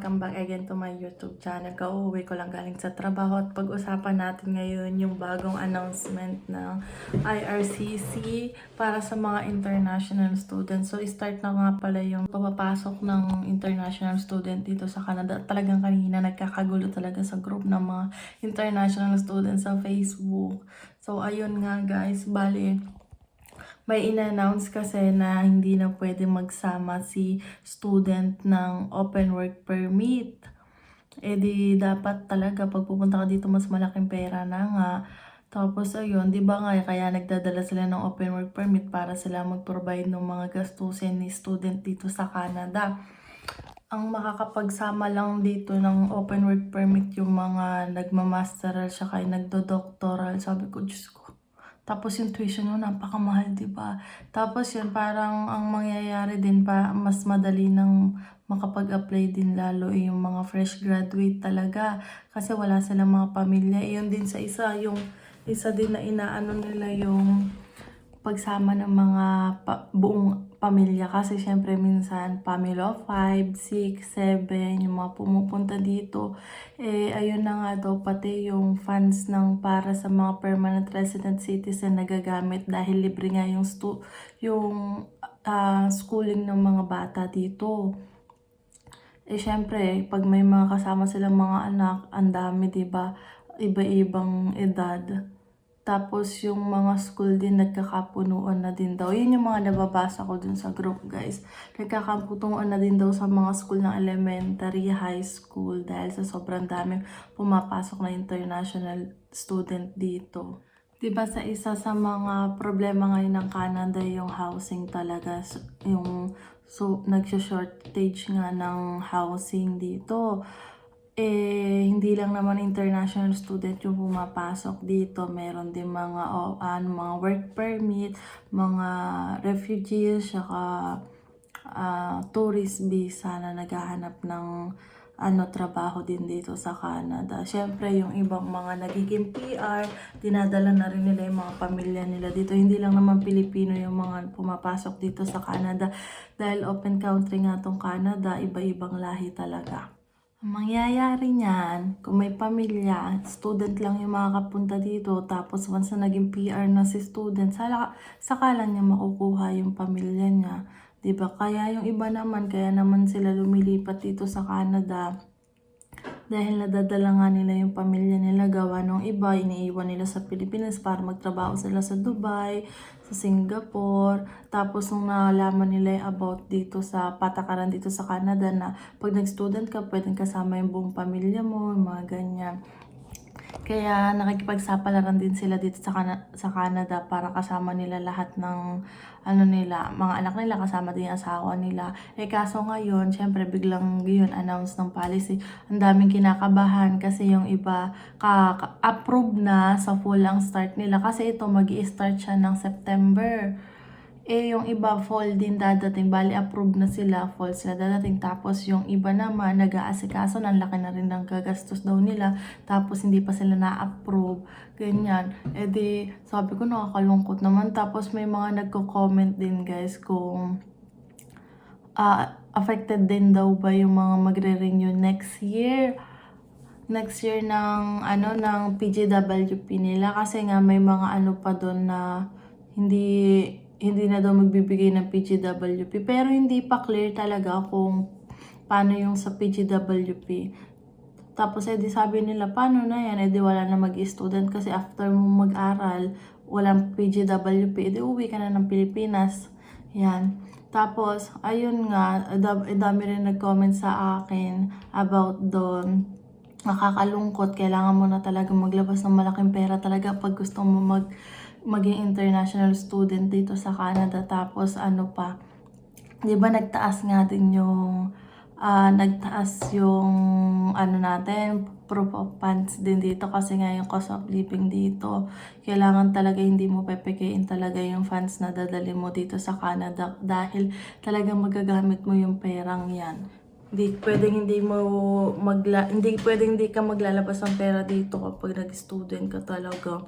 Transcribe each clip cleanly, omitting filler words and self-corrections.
welcome back again to my YouTube channel. Kauuwi ko lang galing sa trabaho at pag-usapan natin ngayon yung bagong announcement ng IRCC para sa mga international students. So, start na nga pala yung papapasok ng international student dito sa Canada. Talagang kanina nagkakagulo talaga sa group ng mga international students sa Facebook. So, ayun nga guys, bali may in-announce kasi na hindi na pwede magsama si student ng open work permit. Eh di dapat talaga pag pupunta ka dito mas malaking pera na nga. Tapos ayun, di ba nga kaya nagdadala sila ng open work permit para sila mag-provide ng mga gastusin ni student dito sa Canada. Ang makakapagsama lang dito ng open work permit yung mga nagmamasteral siya kay nagdo-doctoral. Sabi ko, Diyos ko. Tapos yung tuition mo, napakamahal, di ba? Tapos yun, parang ang mangyayari din pa, mas madali nang makapag-apply din lalo yung mga fresh graduate talaga. Kasi wala silang mga pamilya. Yun din sa isa, yung isa din na inaano nila yung pagsama ng mga buong pamilya. Kasi syempre minsan, family of 5, 6, 7, yung mga pumupunta dito. Eh, ayun na nga daw, pati yung funds ng para sa mga permanent resident citizen nagagamit dahil libre nga yung, schooling ng mga bata dito. Eh, syempre, pag may mga kasama silang mga anak, ang dami, diba? Iba-ibang edad. Tapos yung mga school din nagkakapunuan na din daw. Yun yung mga nababasa ko dun sa group guys. Nagkakapunuan na din daw sa mga school ng elementary, high school dahil sa sobrang daming pumapasok na international student dito. Diba sa isa sa mga problema ngayon ng Canada yung housing talaga. Nagsho-shortage nga ng housing dito. Eh, hindi lang naman international student yung pumapasok dito. Meron din mga, mga work permit, mga refugees, saka tourist visa na naghahanap ng trabaho din dito sa Canada. Siyempre, yung ibang mga nagiging PR, dinadala na rin nila yung mga pamilya nila dito. Hindi lang naman Pilipino yung mga pumapasok dito sa Canada. Dahil open country nga tong Canada, iba-ibang lahi talaga. Ang mangyayari niyan, kung may pamilya, student lang yung makakapunta dito, tapos once na naging PR na si student, saka lang niya makukuha yung pamilya niya. Diba? Kaya yung iba naman, kaya naman sila lumilipat dito sa Canada. Dahil nadadala nga nila yung pamilya nila, gawa nung iba, iniiwan nila sa Pilipinas para magtrabaho sila sa Dubai, sa Singapore. Tapos nung nalaman nila about dito sa patakaran dito sa Canada na pag nag-student ka, pwedeng kasama yung buong pamilya mo, mga ganyan. Kaya nakikipagsapalaran din sila dito sa Canada para kasama nila lahat ng mga anak nila, kasama din yung asawa nila. Eh kaso ngayon, syempre biglang yun announce ng policy. Ang daming kinakabahan kasi yung iba approve na sa full ang start nila kasi ito magi-start siya ng September. Eh, yung iba fall din dadating, bali approve na sila, fall sila dadating. Tapos yung iba naman, nag-aasikaso, ang laki na rin ng gagastos daw nila. Tapos hindi pa sila na-approve, ganyan. Eh di, sabi ko nakakalungkot naman. Tapos may mga nagko-comment din guys kung affected din daw ba yung mga magre-renew next year ng ng PGWP nila kasi nga may mga pa doon na hindi na daw magbibigay ng PGWP. Pero hindi pa clear talaga kung paano yung sa PGWP. Tapos di sabi nila, paano na yan? Di wala na mag-student kasi after mo mag-aral, walang PGWP. Di uwi ka na ng Pilipinas. Yan. Tapos, ayun nga, dami rin nag-comment sa akin about doon. Nakakalungkot, kailangan mo na talaga maglabas ng malaking pera talaga pag gusto mo maging international student dito sa Canada. Tapos di ba nagtaas nga din yung natin, proof of funds din dito kasi nga yung cost of living dito. Kailangan talaga hindi mo pepekein talaga yung funds na dadali mo dito sa Canada dahil talagang magagamit mo yung perang yan. Hindi pwedeng hindi ka maglalabas ng pera dito kapag nag-student ka talaga.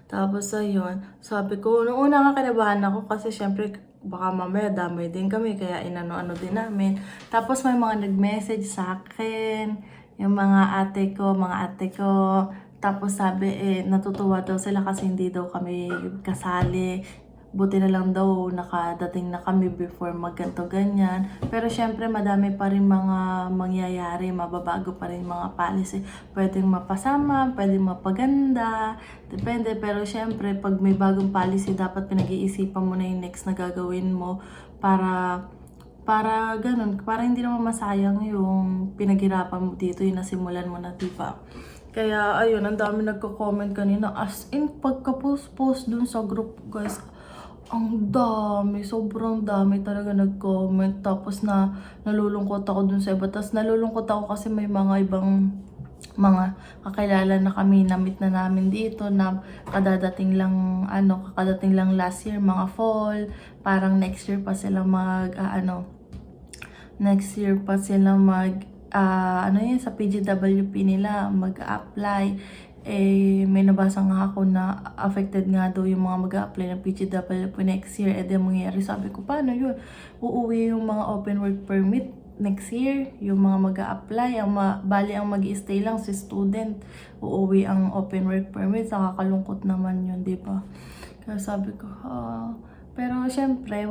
Tapos ayun, sabi ko, noong una nga kinabahan ako kasi syempre baka mamaya damay din kami, kaya inano-ano din namin. Tapos may mga nag-message sa akin, yung mga ate ko. Tapos sabi natutuwa daw sila kasi hindi daw kami kasali. Buti na lang daw nakadating na kami before magganto ganyan. Pero syempre madami pa rin mga mangyayari, mababago pa rin mga policy. Pwedeng mapasama, pwedeng mapaganda, depende. Pero syempre pag may bagong policy, dapat pinag-iisipan mo na yung next na gagawin mo para ganun, para hindi naman masayang yung pinaghirapan mo dito, yung nasimulan mo na, diba? Kaya ayun, ang dami nagko-comment kanina, as in pagka-post dun sa group, guys, ang dami, sobrang dami talaga nag-comment. Tapos nalulungkot ako dun sa iba. Tapos nalulungkot ako kasi may mga ibang mga kakilala na kami na meet na namin dito na kakadating lang last year, mga fall. Parang next year pa sila sa PGWP nila mag-apply. May nabasa nga ako na affected nga daw yung mga mag-apply ng PGWP next year. Mangyayari, sabi ko, paano yun? Uuwi yung mga open work permit next year, yung mga mag-a-apply, bali ang mag-i-stay lang si student, uuwi ang open work permit. Nakakalungkot naman yun, di ba? Kaya sabi ko, pero syempre,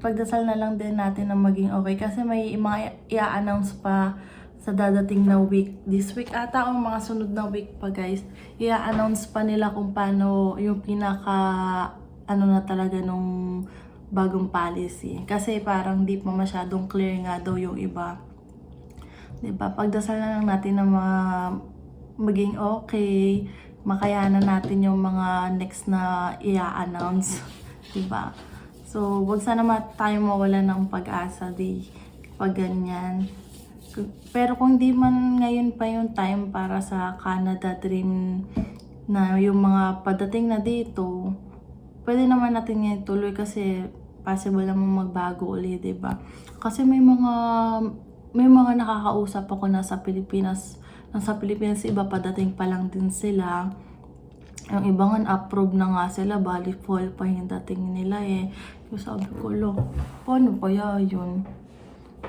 pagdasal na lang din natin na maging okay, kasi may mga i-announce pa sa dadating na week. This week ata o mga sunod na week pa, guys. I-announce pa nila kung paano yung na talaga nung bagong policy. Kasi parang di pa masyadong clear nga daw yung iba. Diba? Pagdasal na lang natin na maging okay, makayanan natin yung mga next na i-announce. Diba? So, wag sana tayo mawala ng pag-asa pag ganyan. Pero kung di man ngayon pa yung time para sa Canada Dream na yung mga padating na dito, pwede naman natin ngayon tuloy kasi possible naman magbago ulit, diba? Kasi may mga nakakausap ako na sa Pilipinas, iba padating pa lang din sila. Yung iba nga approve na nga sila, bali fall pa yung dating nila So sabi ko, paano kaya yun?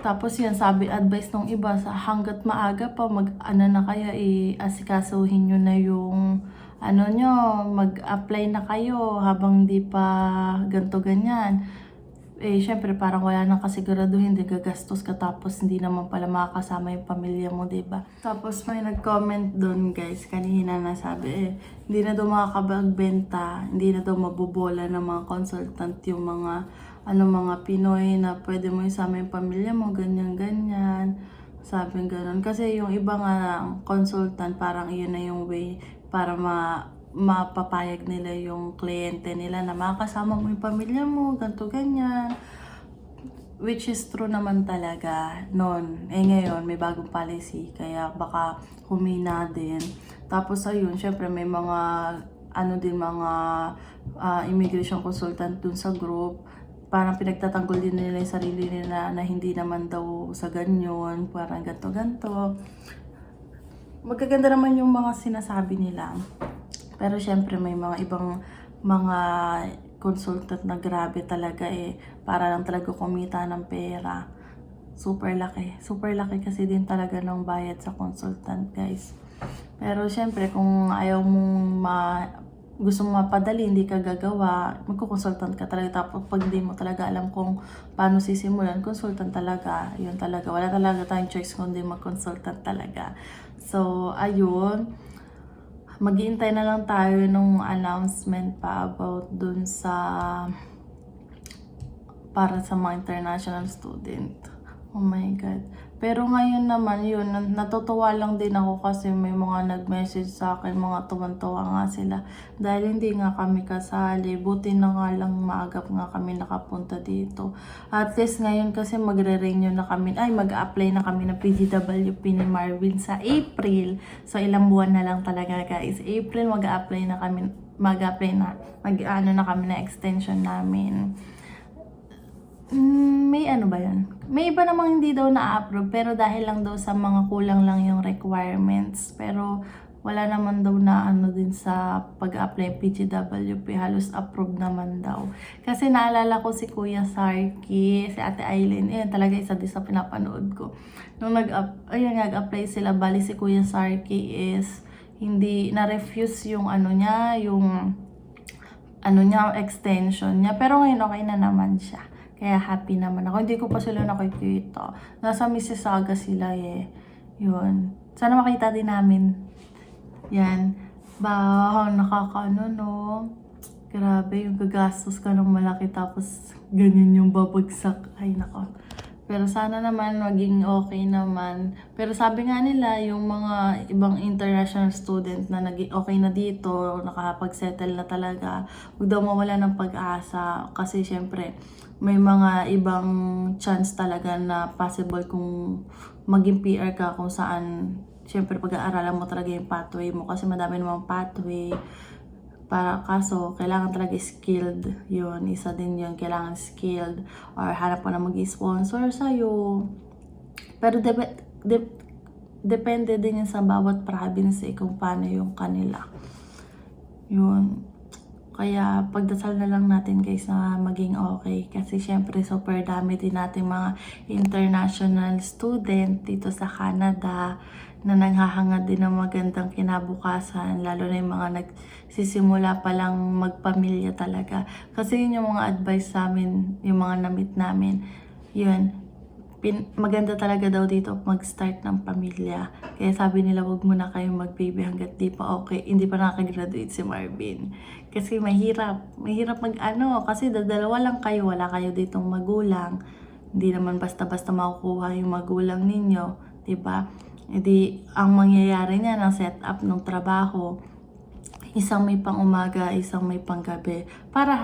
Tapos yan, advice ng iba, hanggat maaga pa, na kaya asikasuhin nyo na yung mag-apply na kayo habang di pa ganto ganyan. Syempre parang wala nang kasiguraduhin, di gagastos ka tapos hindi naman pala makakasama yung pamilya mo, diba? Tapos may nag-comment doon, guys, kanina na sabi, hindi na daw makakabagbenta, hindi na daw mabobola ng mga consultant yung mga Pinoy na pwede mo isama yung pamilya mo, ganyan. Sabi ganun. Kasi yung iba nga consultant, parang iyon na yung way para mapapayag nila yung kliyente nila na makakasama mo yung pamilya mo, ganto ganyan. Which is true naman talaga noon. Ngayon, may bagong policy, kaya baka humina din. Tapos ayun, syempre may mga immigration consultant dun sa group. Parang pinagtatanggol din nila yung sarili nila na hindi naman daw sa ganyan, parang ganto. Magaganda naman yung mga sinasabi nila. Pero syempre may mga ibang mga consultant na grabe talaga para lang talaga kumita ng pera. Super laki kasi din talaga ng bayad sa consultant, guys. Pero syempre kung ayaw mong gusto mo mapadali, hindi ka gagawa, magko-consultant ka talaga. Tapos pag hindi mo talaga alam kung paano sisimulan, consultant talaga. Yun talaga. Wala talaga tayong choice kundi mag-consultant talaga. So, ayun. Mag-iintay na lang tayo nung announcement pa about dun para sa mga international student. Oh my God. Pero ngayon naman yun, natutuwa lang din ako kasi may mga nag-message sa akin, mga tuwan-tuwa nga sila. Dahil hindi nga kami kasali, buti na nga lang maagap nga kami nakapunta dito. At least ngayon kasi mag-apply na kami ng PGWP ni Marvin sa April. So ilang buwan na lang talaga, guys. April mag-apply na kami na extension namin. May ba yan? May iba namang hindi daw na-approve, pero dahil lang daw sa mga kulang lang yung requirements. Pero wala naman daw na ano din sa pag-apply PGWP, halos approve naman daw. Kasi naalala ko si Kuya Sarky, si Ate Aileen, talaga isa din sa pinapanood ko. Nung nag-apply sila, bali si Kuya Sarky is hindi na-refuse yung ano niya, yung ano niya, extension niya. Pero ngayon okay na naman siya. Kaya happy naman ako. Hindi ko pa sila nakikita. Nasa Mississauga sila Yun. Sana makita din namin. Yan. Nakakaano no. Grabe, yung gagastos ka ng malaki tapos ganyan yung babagsak. Ay nako. Pero sana naman maging okay naman. Pero sabi nga nila, yung mga ibang international student na okay na dito, nakapag-settle na talaga, huwag daw mawala ng pag-asa. Kasi syempre, may mga ibang chance talaga na possible kung maging PR ka kung saan, syempre pag-aaralan mo talaga yung pathway mo. Kasi madami namang pathway. Kaso, kailangan talaga skilled. Yun, isa din yun. Kailangan skilled. Or hanap ko na mag-sponsor sa'yo. Pero depende din yan sa bawat province kung paano yung kanila. Yun. Kaya pagdasal na lang natin guys na maging okay. Kasi syempre super dami din natin mga international student dito sa Canada na naghahangad din ng magandang kinabukasan, lalo na yung mga nagsisimula pa lang magpamilya talaga. Kasi yun yung mga advice sa amin, yung mga na-meet namin. Yun, maganda talaga daw dito mag-start ng pamilya. Kaya sabi nila wag muna kayong mag-baby hanggat di pa okay, hindi pa nakaka-graduate si Marvin. Kasi mahirap mag-ano, kasi dalawa lang kayo, wala kayo ditong magulang. Hindi naman basta-basta makukuha yung magulang ninyo, di ba? Edi, ang mangyayari niya ng setup ng trabaho, isang may pang umaga, isang may pang gabi, para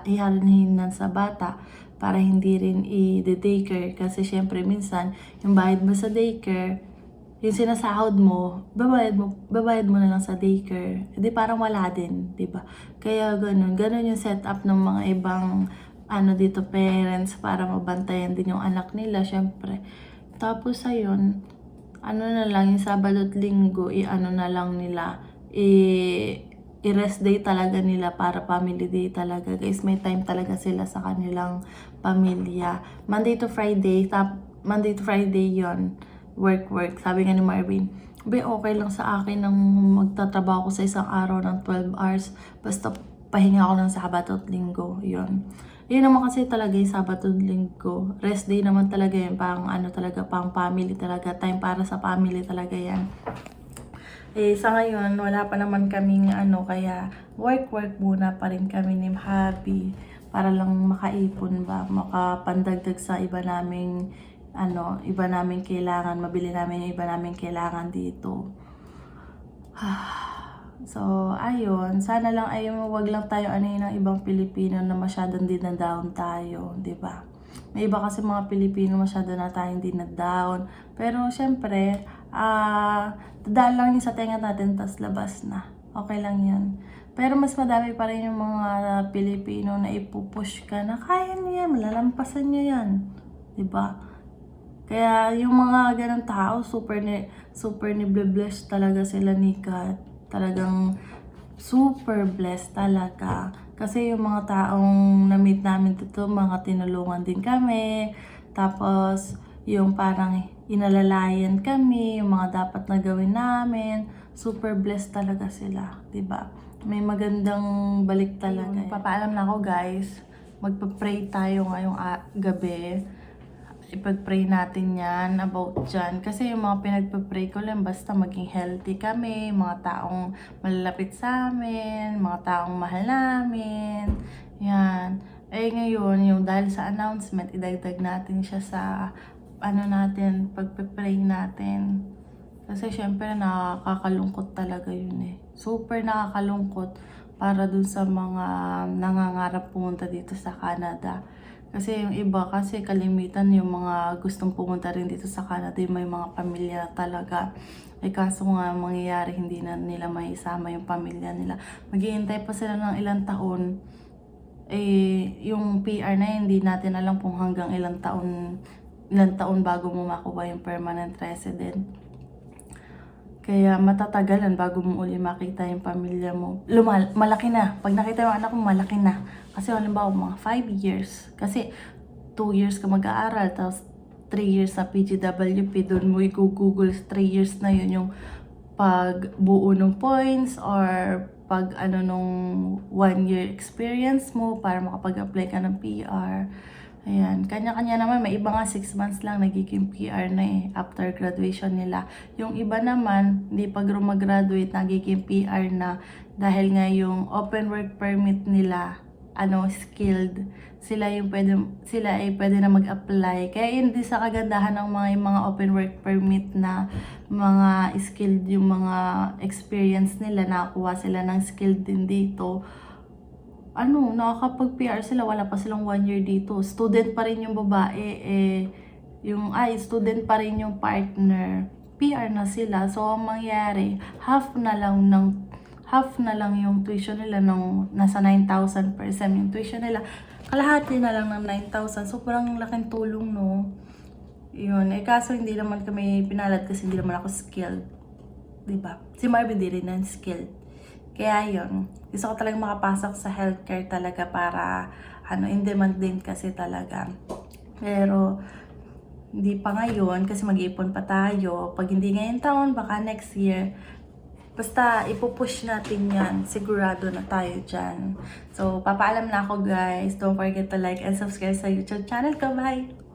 iharinhinan sa bata, para hindi rin i-daycare. Kasi syempre minsan, yung bayad mo sa daycare, yung sinasahod mo, babayad mo na lang sa daycare. Edi parang wala din, di ba? Kaya ganun yung setup ng mga ibang dito parents para mabantayan din yung anak nila, syempre. Tapos ayun, na lang, yung Sabado at Linggo, na lang nila, i-rest day talaga nila para family day talaga. Guys, may time talaga sila sa kanilang pamilya. Monday to Friday yon work. Sabi nga ni Marvin, okay lang sa akin nang magtatrabaho ko sa isang araw ng 12 hours. Basta pahinga ako ng Sabado at Linggo. Yun naman kasi talaga yung Sabado at Linggo. Rest day naman talaga yun. Pang pang family talaga. Time para sa family talaga yan. Sa ngayon, wala pa naman kaming kaya work muna pa rin kami ni Happy. Para lang makaipon ba, makapandagdag sa iba naming kailangan, mabili namin yung iba naming kailangan dito. So, ayun. Sana lang wag lang tayo ng ibang Pilipino na masyadong dinadaon tayo, di ba? May iba kasi mga Pilipino masyado na tayong dinadaon. Pero, syempre, dadaan lang yung sa tenga natin, tas labas na. Okay lang yan. Pero mas madami pa rin yung mga Pilipino na ipupush ka na kaya niyo yan, malalampasan niyo yan. Di ba? Kaya yung mga ganang tao, super blessed talaga sila ni Kat. Talagang super blessed talaga. Kasi yung mga taong na-meet namin dito, mga tinulungan din kami. Tapos, yung parang inalalayan kami, yung mga dapat na gawin namin. Super blessed talaga sila, diba? May magandang balik talaga. Papaalam na ako guys. Magpa-pray tayo ngayong gabi. Ipag-pray natin yan about dyan. Kasi yung mga pinagpa-pray ko lang, basta maging healthy kami, mga taong malalapit sa amin, mga taong mahal namin. Yan. Ngayon, yung dahil sa announcement, idagdag natin siya sa pagpa-pray natin. Kasi syempre nakakalungkot talaga yun Super nakakalungkot para dun sa mga nangangarap pumunta dito sa Canada. Kasi yung iba, kasi kalimitan yung mga gustong pumunta rin dito sa Canada, may mga pamilya talaga. Kaso nga mangyayari, hindi na nila maisama yung pamilya nila. Maghihintay pa sila ng ilang taon. Yung PR na hindi natin alam kung hanggang ilang taon bago mo makuha yung permanent resident. Kaya matatagalan bago mo uli makita yung pamilya mo. Malaki na. Pag nakita yung anak mo, malaki na. Kasi halimbawa mga 5 years. Kasi 2 years ka mag-aaral, tapos 3 years sa PGWP, doon mo i-google 3 years na yun yung pagbuo ng points or pag ano nung 1 year experience mo para makapag-apply ka ng PR. Ayan, kanya-kanya naman, may iba nga 6 months lang nagiging PR na after graduation nila. Yung iba naman, hindi pa graduate nagiging PR na dahil nga yung open work permit nila, skilled. Sila ay pwede na mag-apply. Kaya hindi sa kagandahan ng mga open work permit na mga skilled yung mga experience nila, nakakuha sila ng skilled din dito. Nakakapag-PR sila, wala pa silang 1 year dito. Student pa rin yung babae, student pa rin yung partner. PR na sila. So, ang mangyari, half na lang yung tuition nila nung nasa 9,000 per sem yung tuition nila. Kalahati na lang ng 9,000. So, parang laking tulong, no? Yun. Kaso hindi naman kami pinalad kasi hindi naman ako skilled. Diba? Si Marvin di rin na skilled. Kaya yun, gusto ko talagang makapasok sa healthcare talaga para in demand din kasi talaga. Pero hindi pa ngayon kasi mag-iipon pa tayo. Pag hindi ngayon taon, baka next year. Basta ipupush natin yan. Sigurado na tayo dyan. So, papaalam na ako guys. Don't forget to like and subscribe sa YouTube channel ko. Bye!